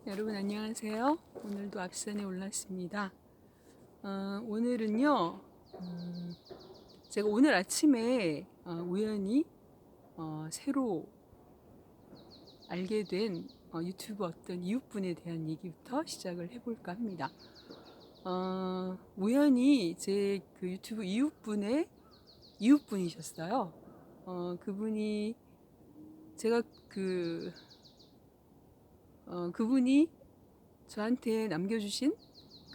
여러분 안녕하세요. 오늘도 앞산에 올랐습니다. 오늘은요, 제가 오늘 아침에 우연히 새로 알게 된 유튜브 어떤 이웃분에 대한 얘기부터 시작을 해볼까 합니다. 우연히 제 그 유튜브 이웃분이셨어요. 그분이 제가 그분이 저한테 남겨주신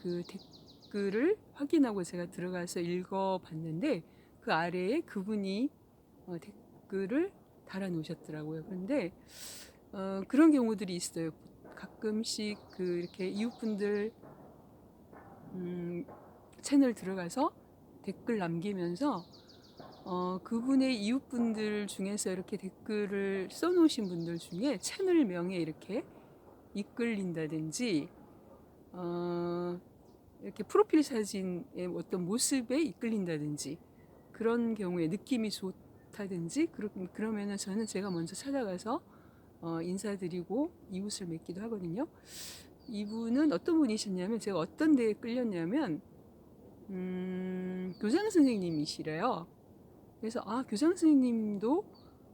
그 댓글을 확인하고 제가 들어가서 읽어봤는데 그 아래에 그분이 댓글을 달아놓으셨더라고요. 그런데 그런 경우들이 있어요. 가끔씩 이렇게 이웃분들 채널 들어가서 댓글 남기면서 그분의 이웃분들 중에서 이렇게 댓글을 써놓으신 분들 중에 채널명에 이렇게 이끌린다든지 이렇게 프로필 사진의 어떤 모습에 이끌린다든지 그런 경우에 느낌이 좋다든지 그러면은 저는 제가 먼저 찾아가서 인사드리고 이웃을 맺기도 하거든요. 이분은 어떤 분이셨냐면 제가 어떤 데에 끌렸냐면 교장 선생님이시래요. 그래서 교장 선생님도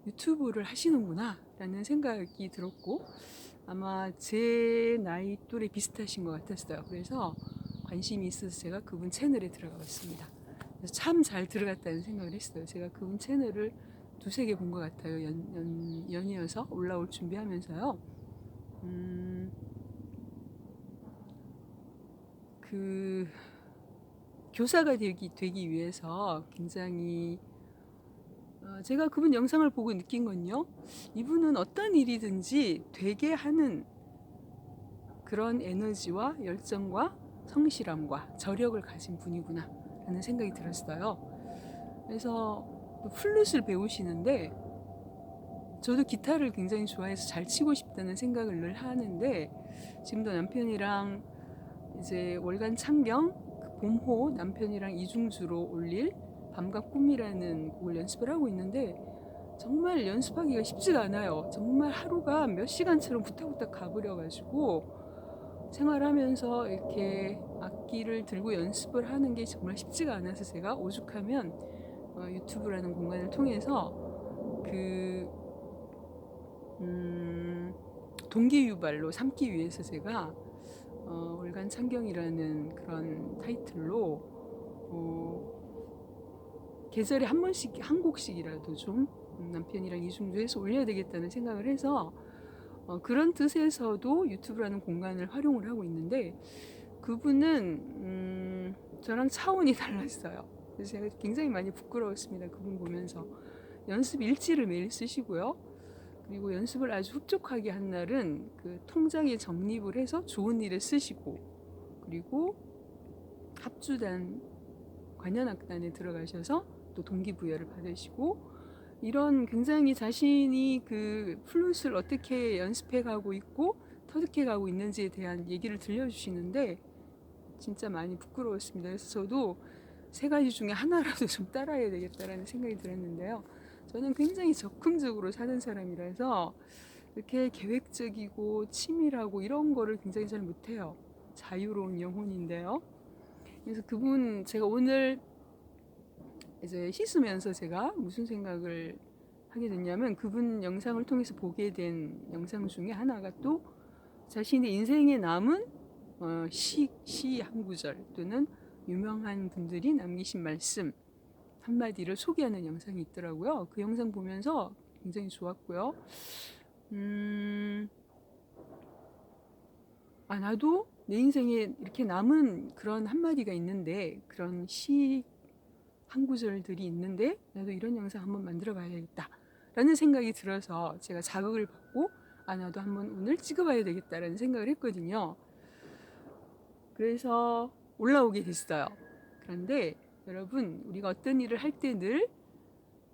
유튜브를 하시는구나 라는 생각이 들었고 아마 제 나이 또래 비슷하신 것 같았어요. 그래서 관심이 있어서 제가 그분 채널에 들어가봤습니다. 참 잘 들어갔다는 생각을 했어요. 제가 그분 채널을 두세 개 본 것 같아요. 연이어서 올라올 준비하면서요. 그 교사가 되기 위해서 굉장히 제가 그분 영상을 보고 느낀 건요. 이분은 어떤 일이든지 되게 하는 그런 에너지와 열정과 성실함과 저력을 가진 분이구나 라는 생각이 들었어요. 그래서 플룻을 배우시는데 저도 기타를 굉장히 좋아해서 잘 치고 싶다는 생각을 늘 하는데 지금도 남편이랑 이제 월간 창경 봄호 남편이랑 이중주로 올릴 밤과 꿈이라는 곡을 연습을 하고 있는데 정말 연습하기가 쉽지가 않아요. 정말 하루가 몇 시간처럼 후딱후딱 가버려가지고 생활하면서 이렇게 악기를 들고 연습을 하는 게 정말 쉽지가 않아서 제가 오죽하면 유튜브라는 공간을 통해서 그 동기유발로 삼기 위해서 제가 월간 창경이라는 그런 타이틀로 계절에 한 번씩 한 곡씩이라도 좀 남편이랑 이중주해서 올려야 되겠다는 생각을 해서 그런 뜻에서도 유튜브라는 공간을 활용을 하고 있는데 그분은 저랑 차원이 달랐어요. 그래서 제가 굉장히 많이 부끄러웠습니다. 그분 보면서 연습 일지를 매일 쓰시고요. 그리고 연습을 아주 흡족하게 한 날은 그 통장에 적립을 해서 좋은 일에 쓰시고 그리고 합주단 관현악단에 들어가셔서 또 동기부여를 받으시고 이런 굉장히 자신이 그 플룻을 어떻게 연습해 가고 있고 터득해 가고 있는지에 대한 얘기를 들려주시는데 진짜 많이 부끄러웠습니다. 그래서 저도 세 가지 중에 하나라도 좀 따라해야 되겠다라는 생각이 들었는데요. 저는 굉장히 적극적으로 사는 사람이라서 이렇게 계획적이고 치밀하고 이런 거를 굉장히 잘 못해요. 자유로운 영혼인데요. 그래서 그분 제가 오늘 이제 씻으면서 제가 무슨 생각을 하게 됐냐면 그분 영상을 통해서 보게 된 영상 중에 하나가 또 자신의 인생에 남은 시 한 구절 또는 유명한 분들이 남기신 말씀 한마디를 소개하는 영상이 있더라고요. 그 영상 보면서 굉장히 좋았고요. 나도 내 인생에 이렇게 남은 그런 한마디가 있는데 그런 시 한 구절들이 있는데 나도 이런 영상 한번 만들어 봐야겠다 라는 생각이 들어서 제가 자극을 받고 나도 한번 오늘 찍어봐야 되겠다라는 생각을 했거든요. 그래서 올라오게 됐어요. 그런데 여러분 우리가 어떤 일을 할 때 늘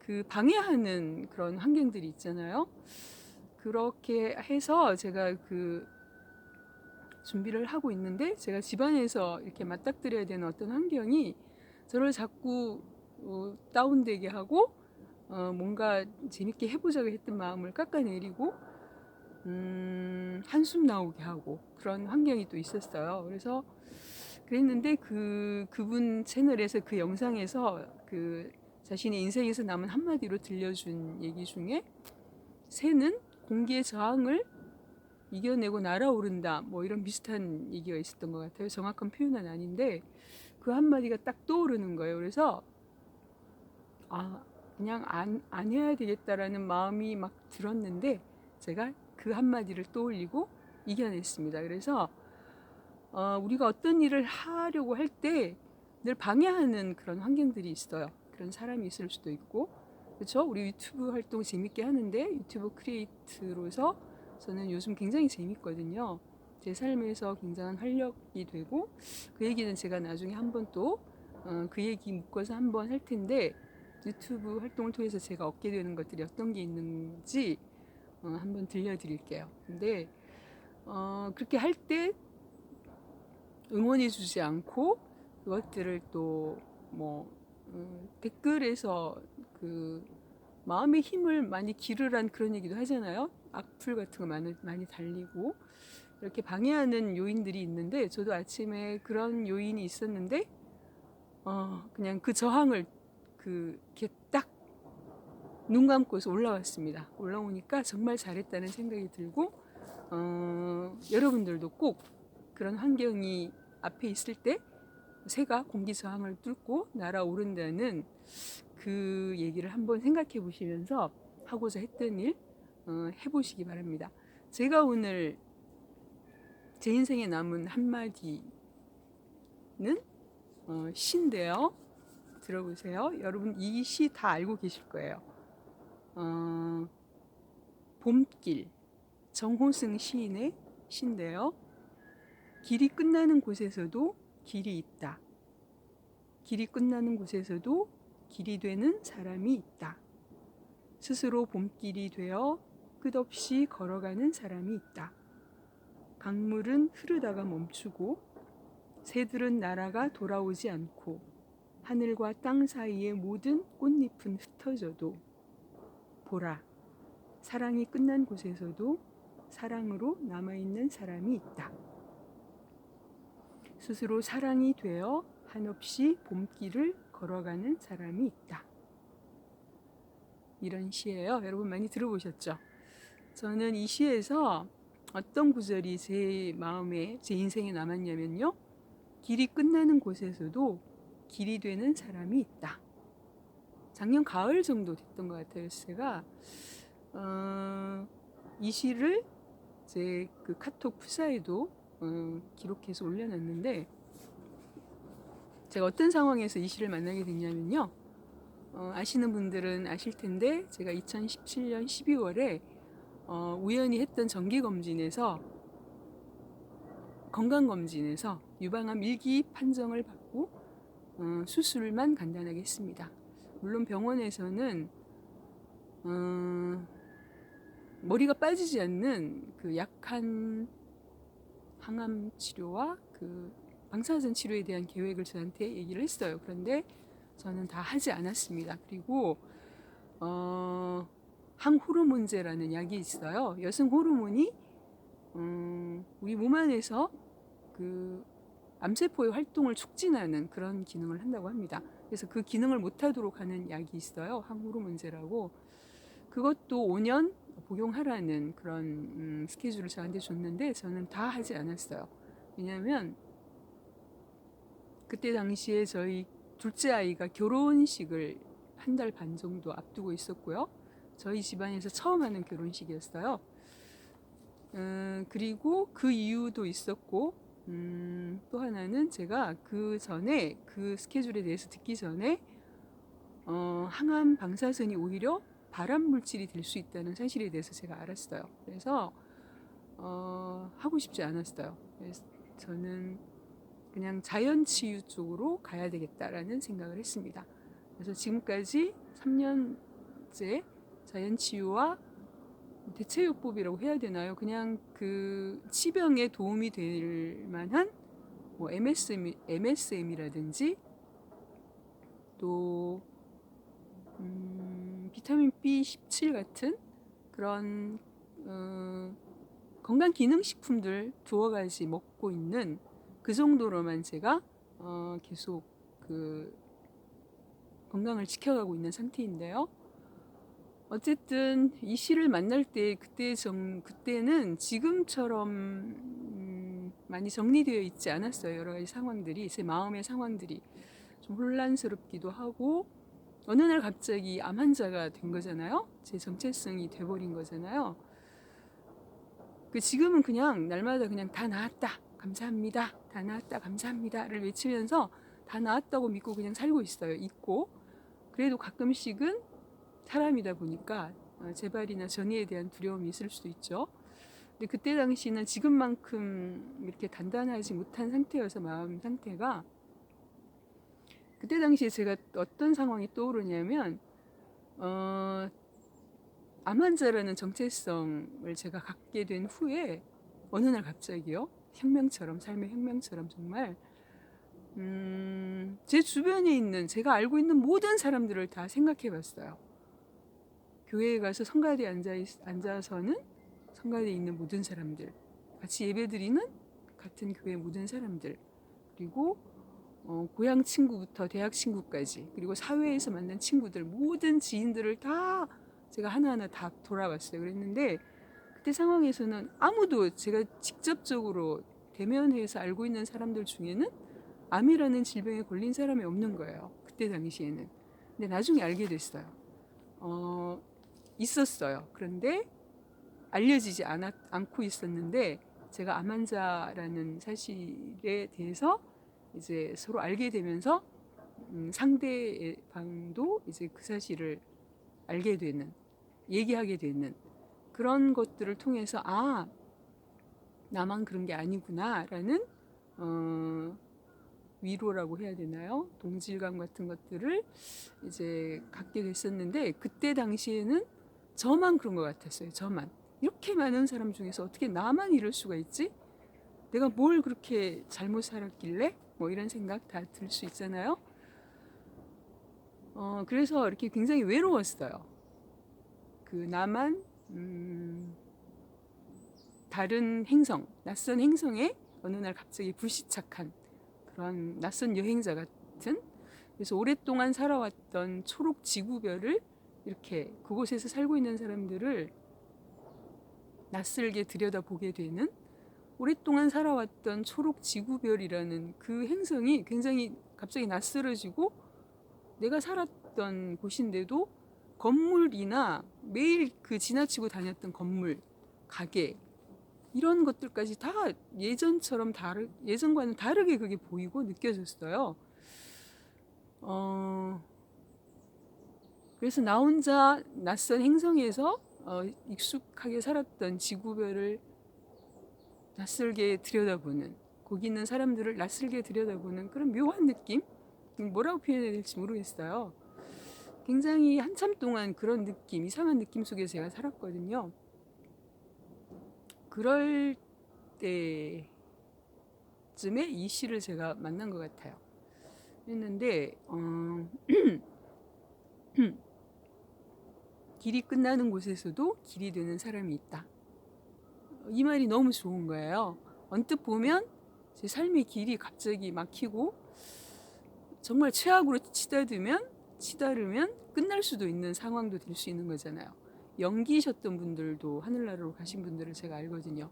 그 방해하는 그런 환경들이 있잖아요. 그렇게 해서 제가 그 준비를 하고 있는데 제가 집안에서 이렇게 맞닥뜨려야 되는 어떤 환경이 저를 자꾸 다운되게 하고 뭔가 재밌게 해보자고 했던 마음을 깎아내리고 한숨 나오게 하고 그런 환경이 또 있었어요. 그래서 그랬는데 그분 채널에서 그 영상에서 그 자신의 인생에서 남은 한마디로 들려준 얘기 중에 새는 공기의 저항을 이겨내고 날아오른다 뭐 이런 비슷한 얘기가 있었던 것 같아요. 정확한 표현은 아닌데 그 한마디가 딱 떠오르는 거예요. 그래서 그냥 안 해야 되겠다라는 마음이 막 들었는데 제가 그 한마디를 떠올리고 이겨냈습니다. 그래서 우리가 어떤 일을 하려고 할 때 늘 방해하는 그런 환경들이 있어요. 그런 사람이 있을 수도 있고, 그렇죠? 우리 유튜브 활동 재밌게 하는데 유튜브 크리에이터로서 저는 요즘 굉장히 재밌거든요. 제 삶에서 굉장한 활력이 되고 그 얘기는 제가 나중에 한번 또 그 얘기 묶어서 한번 할 텐데 유튜브 활동을 통해서 제가 얻게 되는 것들이 어떤 게 있는지 한번 들려드릴게요. 근데 그렇게 할 때 응원해 주지 않고 그것들을 또 뭐 댓글에서 그 마음의 힘을 많이 기르란 그런 얘기도 하잖아요. 악플 같은 거 많이 달리고 이렇게 방해하는 요인들이 있는데 저도 아침에 그런 요인이 있었는데 그냥 그 저항을 이렇게 딱 눈 감고서 올라왔습니다. 올라오니까 정말 잘했다는 생각이 들고 여러분들도 꼭 그런 환경이 앞에 있을 때 새가 공기 저항을 뚫고 날아오른다는 그 얘기를 한번 생각해 보시면서 하고자 했던 일 해보시기 바랍니다. 제가 오늘 제 인생에 남은 한마디는 시인데요. 들어보세요. 여러분 이 시 다 알고 계실 거예요. 봄길, 정호승 시인의 시인데요. 길이 끝나는 곳에서도 길이 있다. 길이 끝나는 곳에서도 길이 되는 사람이 있다. 스스로 봄길이 되어 끝없이 걸어가는 사람이 있다. 강물은 흐르다가 멈추고 새들은 날아가 돌아오지 않고 하늘과 땅 사이의 모든 꽃잎은 흩어져도 보라, 사랑이 끝난 곳에서도 사랑으로 남아있는 사람이 있다. 스스로 사랑이 되어 한없이 봄길을 걸어가는 사람이 있다. 이런 시예요. 여러분 많이 들어보셨죠? 저는 이 시에서 어떤 구절이 제 마음에, 제 인생에 남았냐면요. 길이 끝나는 곳에서도 길이 되는 사람이 있다. 작년 가을 정도 됐던 것 같아요. 제가 이 시를 제 그 카톡 프사에도 기록해서 올려놨는데 제가 어떤 상황에서 이 시를 만나게 됐냐면요. 아시는 분들은 아실 텐데 제가 2017년 12월에 우연히 했던 정기검진에서 건강검진에서 유방암 1기 판정을 받고 수술만 간단하게 했습니다. 물론 병원에서는 머리가 빠지지 않는 그 약한 항암 치료와 그 방사선 치료에 대한 계획을 저한테 얘기를 했어요. 그런데 저는 다 하지 않았습니다. 그리고 항호르몬제라는 약이 있어요. 여성 호르몬이 우리 몸 안에서 그 암세포의 활동을 촉진하는 그런 기능을 한다고 합니다. 그래서 그 기능을 못하도록 하는 약이 있어요. 항호르몬제라고. 그것도 5년 복용하라는 그런 스케줄을 저한테 줬는데 저는 다 하지 않았어요. 왜냐하면 그때 당시에 저희 둘째 아이가 결혼식을 한 달 반 정도 앞두고 있었고요. 저희 집안에서 처음 하는 결혼식이었어요. 그리고 그 이유도 있었고 또 하나는 제가 그 전에 그 스케줄에 대해서 듣기 전에 항암 방사선이 오히려 발암 물질이 될 수 있다는 사실에 대해서 제가 알았어요. 그래서 하고 싶지 않았어요. 그래서 저는 그냥 자연치유 쪽으로 가야 되겠다라는 생각을 했습니다. 그래서 지금까지 3년째 자연치유와 대체요법이라고 해야 되나요? 그냥 그 치병에 도움이 될 만한 뭐 MSM이라든지 또 비타민 B17 같은 그런 건강기능식품들 두어 가지 먹고 있는 그 정도로만 제가 계속 그 건강을 지켜가고 있는 상태인데요. 어쨌든 이 씨를 만날 때 그때는 지금처럼 많이 정리되어 있지 않았어요. 여러 가지 상황들이, 제 마음의 상황들이 좀 혼란스럽기도 하고, 어느 날 갑자기 암 환자가 된 거잖아요. 제 정체성이 돼버린 거잖아요. 지금은 그냥 날마다 그냥 다 나았다, 감사합니다, 다 나았다, 감사합니다를 외치면서 다 나았다고 믿고 그냥 살고 있어요. 있고, 그래도 가끔씩은 사람이다 보니까 재발이나 전이에 대한 두려움이 있을 수도 있죠. 근데 그때 당시는 지금만큼 이렇게 단단하지 못한 상태여서, 마음 상태가, 그때 당시에 제가 어떤 상황이 떠오르냐면 암 환자라는 정체성을 제가 갖게 된 후에 어느 날 갑자기요, 혁명처럼, 삶의 혁명처럼 정말 제 주변에 있는, 제가 알고 있는 모든 사람들을 다 생각해 봤어요. 교회에 가서 성가대에 앉아서는 성가대에 있는 모든 사람들, 같이 예배드리는 같은 교회 모든 사람들, 그리고 고향 친구부터 대학 친구까지, 그리고 사회에서 만난 친구들, 모든 지인들을 다 제가 하나하나 다 돌아봤어요. 그랬는데 그때 상황에서는 아무도 제가 직접적으로 대면해서 알고 있는 사람들 중에는 암이라는 질병에 걸린 사람이 없는 거예요. 그때 당시에는. 근데 나중에 알게 됐어요. 있었어요. 그런데 알려지지 않고 있었는데, 제가 암 환자라는 사실에 대해서 이제 서로 알게 되면서 상대방도 이제 그 사실을 알게 되는, 얘기하게 되는 그런 것들을 통해서, 나만 그런 게 아니구나라는 위로라고 해야 되나요? 동질감 같은 것들을 이제 갖게 됐었는데, 그때 당시에는 저만 그런 것 같았어요. 저만. 이렇게 많은 사람 중에서 어떻게 나만 이럴 수가 있지? 내가 뭘 그렇게 잘못 살았길래? 뭐 이런 생각 다 들 수 있잖아요. 그래서 이렇게 굉장히 외로웠어요. 나만 다른 행성, 낯선 행성에 어느 날 갑자기 불시착한 그런 낯선 여행자 같은, 그래서 오랫동안 살아왔던 초록 지구별을, 이렇게 그곳에서 살고 있는 사람들을 낯설게 들여다보게 되는, 오랫동안 살아왔던 초록 지구별이라는 그 행성이 굉장히 갑자기 낯설어지고, 내가 살았던 곳인데도 건물이나 매일 지나치고 다녔던 건물, 가게, 이런 것들까지 다 예전과는 다르게 그게 보이고 느껴졌어요. 그래서 나 혼자 낯선 행성에서 익숙하게 살았던 지구별을 낯설게 들여다보는, 거기 있는 사람들을 낯설게 들여다보는 그런 묘한 느낌? 뭐라고 표현해야 될지 모르겠어요. 굉장히 한참 동안 그런 느낌, 이상한 느낌 속에 제가 살았거든요. 그럴 때쯤에 이 씨를 제가 만난 것 같아요. 했는데 길이 끝나는 곳에서도 길이 되는 사람이 있다. 이 말이 너무 좋은 거예요. 언뜻 보면 제 삶의 길이 갑자기 막히고, 정말 최악으로 치다르면 끝날 수도 있는 상황도 될 수 있는 거잖아요. 연기셨던 분들도 하늘나라로 가신 분들을 제가 알거든요.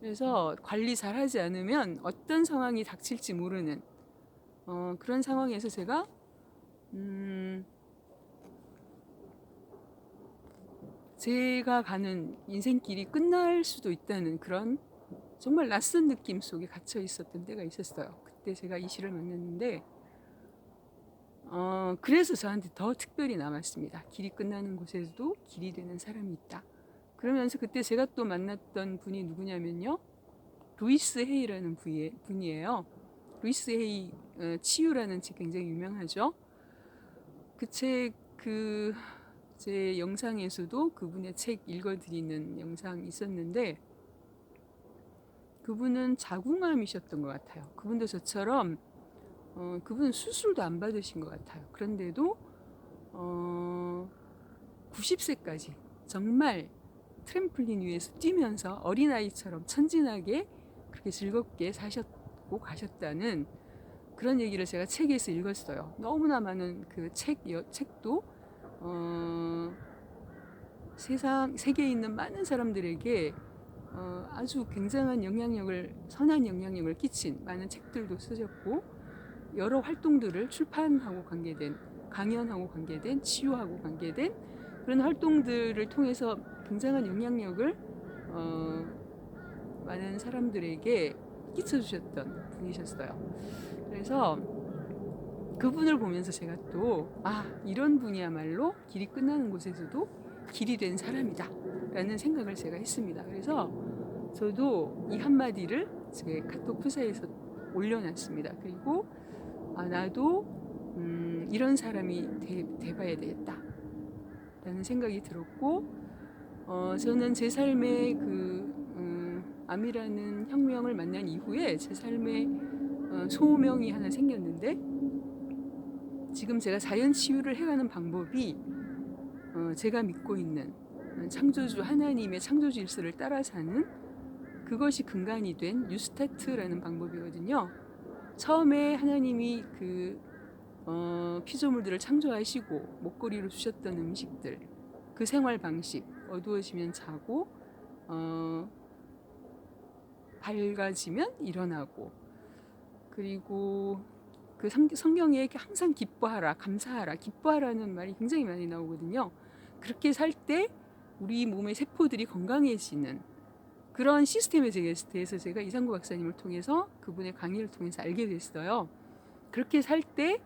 그래서 관리 잘 하지 않으면 어떤 상황이 닥칠지 모르는 그런 상황에서 제가 제가 가는 인생길이 끝날 수도 있다는 그런 정말 낯선 느낌 속에 갇혀 있었던 때가 있었어요. 그때 제가 이 씨를 만났는데 그래서 저한테 더 특별히 남았습니다. 길이 끝나는 곳에도 길이 되는 사람이 있다. 그러면서 그때 제가 또 만났던 분이 누구냐면요, 루이스 헤이라는 분이에요. 루이스 헤이 치유라는 책 굉장히 유명하죠. 그 책 제 영상에서도 그분의 책 읽어드리는 영상이 있었는데, 그분은 자궁암이셨던 것 같아요. 그분도 저처럼 그분은 수술도 안 받으신 것 같아요. 그런데도 90세까지 정말 트램플린 위에서 뛰면서 어린아이처럼 천진하게 그렇게 즐겁게 사셨고 가셨다는 그런 얘기를 제가 책에서 읽었어요. 너무나 많은 그 책도 세계에 있는 많은 사람들에게 아주 굉장한 영향력을, 선한 영향력을 끼친 많은 책들도 쓰셨고, 여러 활동들을 출판하고 관계된, 강연하고 관계된, 치유하고 관계된 그런 활동들을 통해서 굉장한 영향력을 많은 사람들에게 끼쳐주셨던 분이셨어요. 그래서 그분을 보면서 제가 또 이런 분이야말로 길이 끝나는 곳에서도 길이 된 사람이다 라는 생각을 제가 했습니다. 그래서 저도 이 한마디를 제 카톡 프사에서 올려놨습니다. 그리고 나도 이런 사람이 돼봐야 되겠다 라는 생각이 들었고, 저는 제 삶의 암이라는 혁명을 만난 이후에 제 삶에 소명이 하나 생겼는데, 지금 제가 자연 치유를 해가는 방법이 제가 믿고 있는 창조주 하나님의 창조 질서를 따라 사는, 그것이 근간이 된 뉴스타트라는 방법이거든요. 처음에 하나님이 피조물들을 창조하시고 먹거리로 주셨던 음식들, 그 생활 방식, 어두워지면 자고 밝아지면 일어나고, 그리고 그 성경에 항상 기뻐하라, 감사하라, 기뻐하라는 말이 굉장히 많이 나오거든요. 그렇게 살 때 우리 몸의 세포들이 건강해지는 그런 시스템에 대해서 제가 이상구 박사님을 통해서, 그분의 강의를 통해서 알게 됐어요. 그렇게 살 때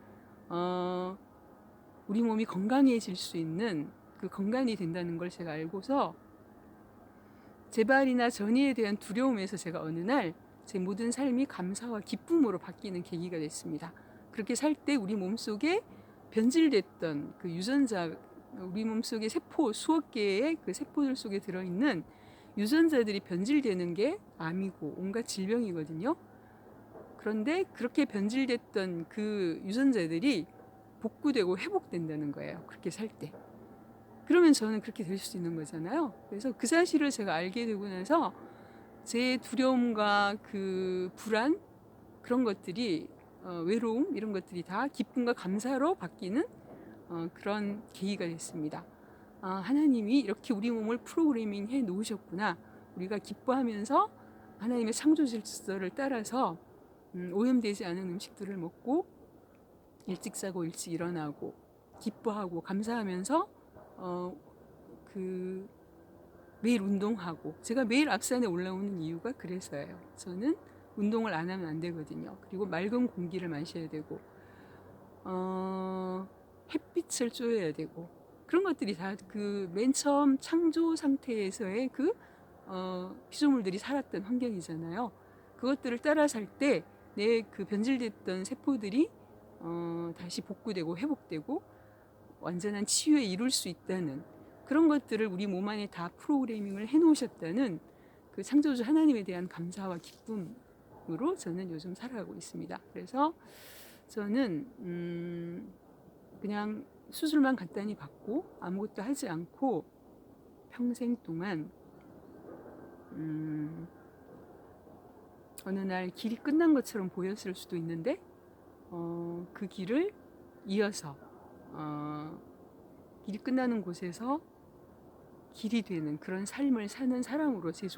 우리 몸이 건강해질 수 있는 그 건강이 된다는 걸 제가 알고서, 재발이나 전이에 대한 두려움에서 제가 어느 날 제 모든 삶이 감사와 기쁨으로 바뀌는 계기가 됐습니다. 그렇게 살 때 우리 몸속에 변질됐던 그 유전자, 우리 몸속의 세포, 수억 개의 그 세포들 속에 들어있는 유전자들이 변질되는 게 암이고 온갖 질병이거든요. 그런데 그렇게 변질됐던 그 유전자들이 복구되고 회복된다는 거예요. 그렇게 살 때. 그러면 저는 그렇게 될 수 있는 거잖아요. 그래서 그 사실을 제가 알게 되고 나서 제 두려움과 그 불안, 그런 것들이 외로움, 이런 것들이 다 기쁨과 감사로 바뀌는 그런 계기가 됐습니다. 하나님이 이렇게 우리 몸을 프로그래밍 해 놓으셨구나. 우리가 기뻐하면서 하나님의 창조 질서를 따라서 오염되지 않은 음식들을 먹고, 일찍 자고 일찍 일어나고, 기뻐하고 감사하면서 매일 운동하고, 제가 매일 앞산에 올라오는 이유가 그래서예요. 저는 운동을 안 하면 안 되거든요. 그리고 맑은 공기를 마셔야 되고, 햇빛을 쬐야 되고, 그런 것들이 다 그 맨 처음 창조 상태에서의 피조물들이 살았던 환경이잖아요. 그것들을 따라 살 때 내 그 변질됐던 세포들이 다시 복구되고 회복되고 완전한 치유에 이룰 수 있다는 그런 것들을 우리 몸 안에 다 프로그래밍을 해놓으셨다는 그 창조주 하나님에 대한 감사와 기쁨으로 저는 요즘 살아가고 있습니다. 그래서 저는 그냥 수술만 간단히 받고 아무것도 하지 않고 평생 동안 어느 날 길이 끝난 것처럼 보였을 수도 있는데 그 길을 이어서 길이 끝나는 곳에서 길이 되는 그런 삶을 사는 사람으로 제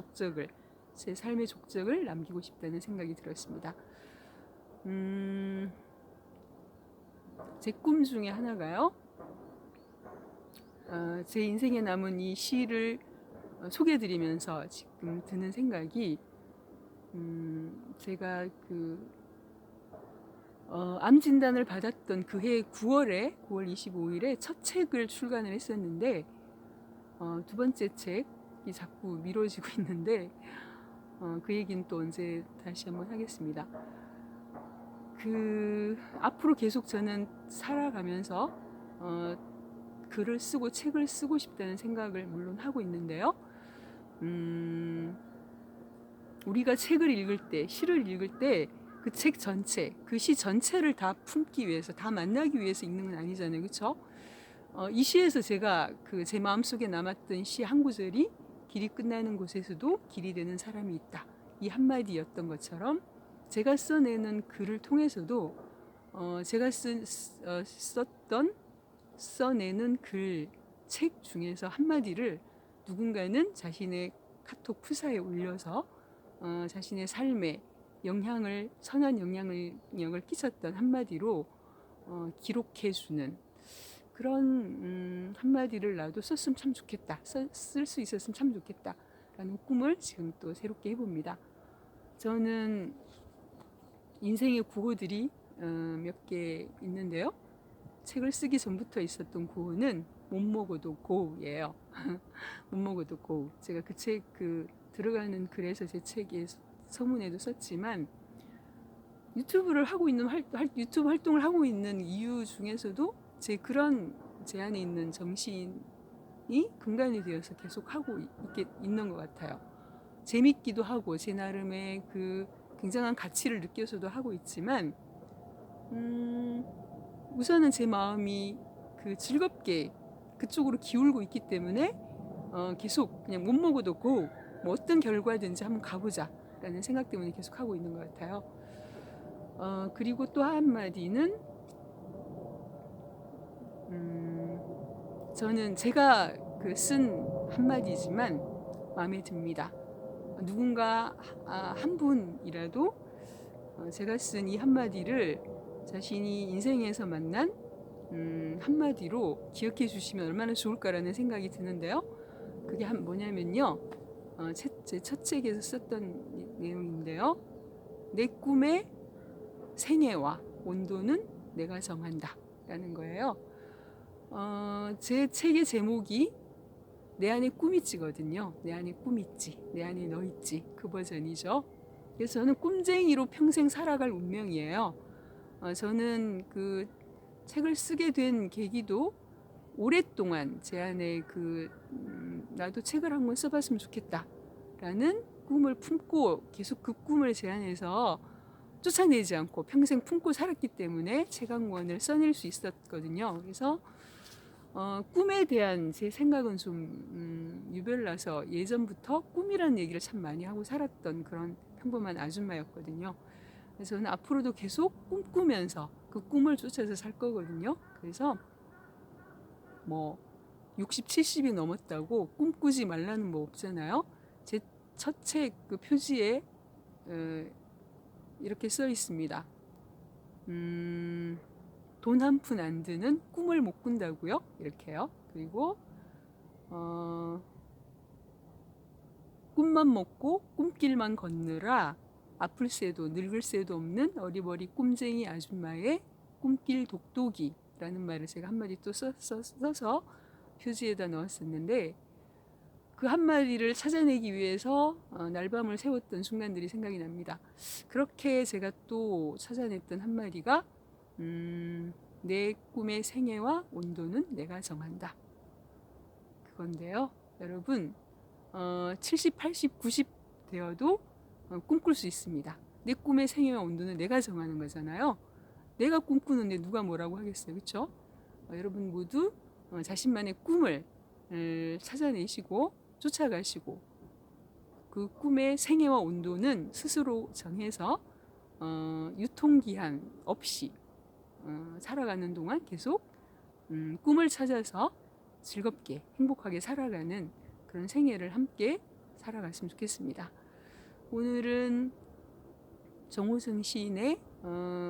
삶의 족적을 남기고 싶다는 생각이 들었습니다. 제 꿈 중에 하나가요, 제 인생에 남은 이 시를 소개해드리면서 지금 드는 생각이, 제가 암 진단을 받았던 그해 9월 25일에 첫 책을 출간을 했었는데, 두 번째 책이 자꾸 미뤄지고 있는데, 그 얘기는 또 언제 다시 한번 하겠습니다. 앞으로 계속 저는 살아가면서 글을 쓰고 책을 쓰고 싶다는 생각을 물론 하고 있는데요. 우리가 책을 읽을 때, 시를 읽을 때 그 책 전체, 그 시 전체를 다 품기 위해서, 다 만나기 위해서 읽는 건 아니잖아요. 그렇죠? 이 시에서 제가 제 마음속에 남았던 시 한 구절이 길이 끝나는 곳에서도 길이 되는 사람이 있다. 이 한마디였던 것처럼 제가 써내는 글을 통해서도 제가 써내는 글, 책 중에서 한마디를 누군가는 자신의 카톡 프사에 올려서 자신의 삶에 선한 영향력을 끼쳤던 한마디로 기록해주는 그런 한마디를 나도 썼으면 참 좋겠다. 쓸 수 있었으면 참 좋겠다. 라는 꿈을 지금 또 새롭게 해봅니다. 저는 인생의 구호들이 몇 개 있는데요. 책을 쓰기 전부터 있었던 구호는 못 먹어도 고예요. 못 먹어도 고. 제가 그 책 들어가는 글에서 제 책에 서문에도 썼지만 유튜브 활동을 하고 있는 이유 중에서도 제 안에 있는 정신이 근간이 되어서 계속 하고 있는 것 같아요. 재밌기도 하고 제 나름의 그 굉장한 가치를 느껴서도 하고 있지만 우선은 제 마음이 즐겁게 그쪽으로 기울고 있기 때문에 계속 그냥 못 먹어도 고, 뭐 어떤 결과든지 한번 가보자 라는 생각 때문에 계속 하고 있는 것 같아요. 그리고 또 한마디는 저는 제가 쓴 한마디지만 마음에 듭니다. 누군가 한 분이라도 제가 쓴 이 한마디를 자신이 인생에서 만난 한마디로 기억해 주시면 얼마나 좋을까라는 생각이 드는데요. 그게 뭐냐면요. 제 첫 책에서 썼던 내용인데요. 내 꿈의 생애와 온도는 내가 정한다 라는 거예요. 제 책의 제목이 내 안에 꿈 있지거든요. 내 안에 꿈 있지, 내 안에 너 있지, 그 버전이죠. 그래서 저는 꿈쟁이로 평생 살아갈 운명이에요. 저는 그 책을 쓰게 된 계기도 오랫동안 제 안에 나도 책을 한 권 써봤으면 좋겠다라는 꿈을 품고 계속 그 꿈을 제 안에서 쫓아내지 않고 평생 품고 살았기 때문에 책 한 권을 써낼 수 있었거든요. 그래서 꿈에 대한 제 생각은 좀 유별나서 예전부터 꿈이라는 얘기를 참 많이 하고 살았던 그런 평범한 아줌마였거든요. 그래서 저는 앞으로도 계속 꿈꾸면서 그 꿈을 쫓아서 살 거거든요. 그래서 뭐 60, 70이 넘었다고 꿈꾸지 말라는 뭐 없잖아요. 제 첫 책 표지에 이렇게 써 있습니다. 돈 한 푼 안 드는 꿈을 못 꾼다고요? 이렇게요. 그리고 꿈만 먹고 꿈길만 걷느라 아플 새도 늙을 새도 없는 어리버리 꿈쟁이 아줌마의 꿈길 독독이라는 말을 제가 한마디 또 써서 표지에다 넣었었는데 그 한마디를 찾아내기 위해서 날밤을 새웠던 순간들이 생각이 납니다. 그렇게 제가 또 찾아냈던 한마디가 내 꿈의 생애와 온도는 내가 정한다. 그건데요. 여러분 70, 80, 90 되어도 꿈꿀 수 있습니다. 내 꿈의 생애와 온도는 내가 정하는 거잖아요. 내가 꿈꾸는데 누가 뭐라고 하겠어요. 그렇죠? 여러분 모두 자신만의 꿈을 찾아내시고 쫓아가시고 그 꿈의 생애와 온도는 스스로 정해서 유통기한 없이 살아가는 동안 계속 꿈을 찾아서 즐겁게 행복하게 살아가는 그런 생애를 함께 살아갔으면 좋겠습니다. 오늘은 정호승 시인의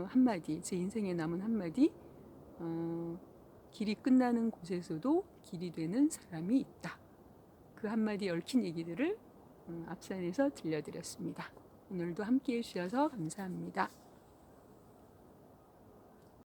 한마디, 제 인생에 남은 한마디, 길이 끝나는 곳에서도 길이 되는 사람이 있다. 그 한마디 얽힌 얘기들을 앞산에서 들려드렸습니다. 오늘도 함께해 주셔서 감사합니다.